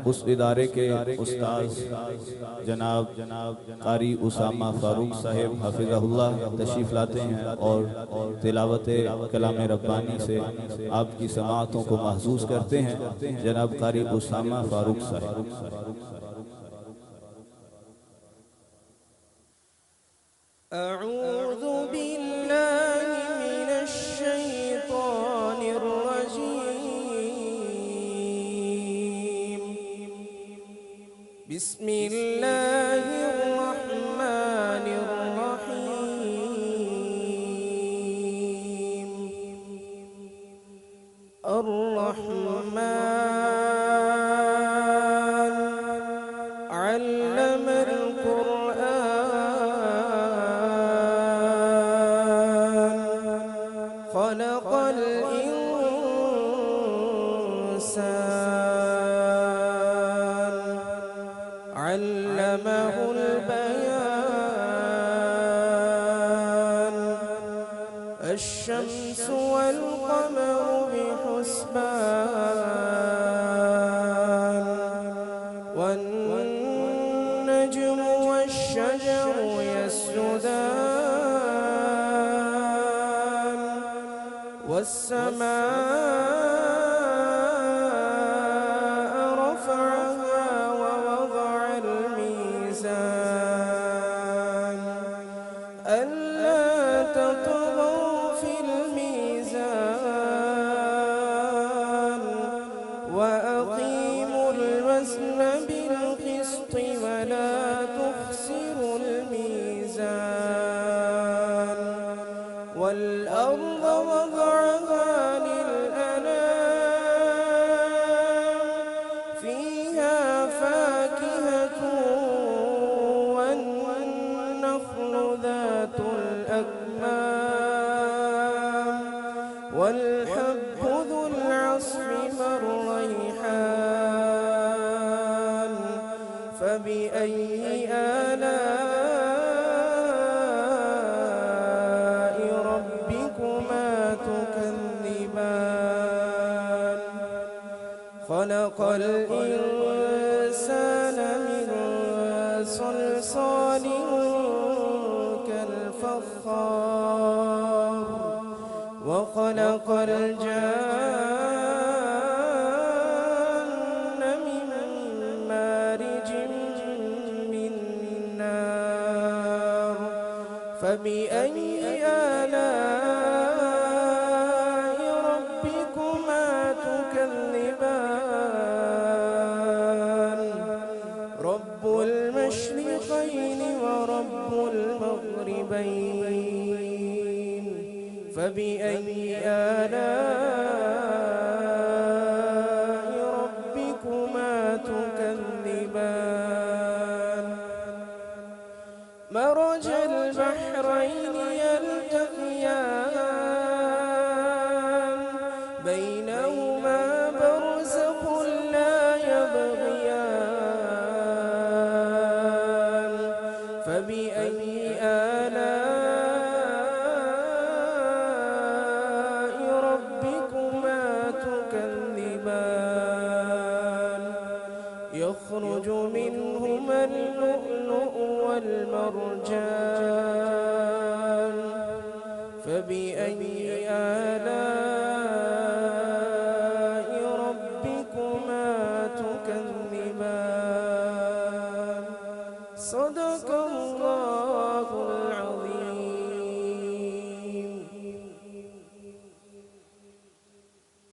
उस इदारे के उस्ताद जनाब कारी उसामा फारूक साहिब हफिज़हुल्लाह तशरीफ़ लाते हैं और तिलावत कलाम रब्बानी से आपकी समाअतों को महसूस करते हैं। जनाब कारी उसामा फारूक साहिब। अऊज़ु बिल्लाहि मिनश शैतानिर रजीम। बिस्मिल्लाहिर रहमानिर रहीम। अर्रहमान अल्लमल कुरआन खलक़ल इंसान अल्लमहुल बयान। अश्शम्सु वल क़मरु बिहुस्बान वन्नज्मु वश्शजरु यस्जुदान वस्समाअ रफ़अहा ववضعल मीज़ान अल्ला तطغوا في الميزان وأقيموا الوزن بالقسط ولا تخسروا الميزان والأرض وضعها للأنام فيها فاكهة والنخل ذات الأكمام والحب ذو العصف والريحان فبأي آلاء ربكما تكذبان خلق الإنسان من صلصال كالفخار وخلق الجان من مارج من نار فبأي آلاء ربكما تكذبان رب المشرقين ورب المغربين فبأي آلاء ربكما تكذبان مرج البحرين يلتقيان بينهما برزخ لا يبغيان فبأي آلاء ربكما تكذبان يخرج منهما اللؤلؤ والمرجان فبأي آلاء ربكما تكذبان صدق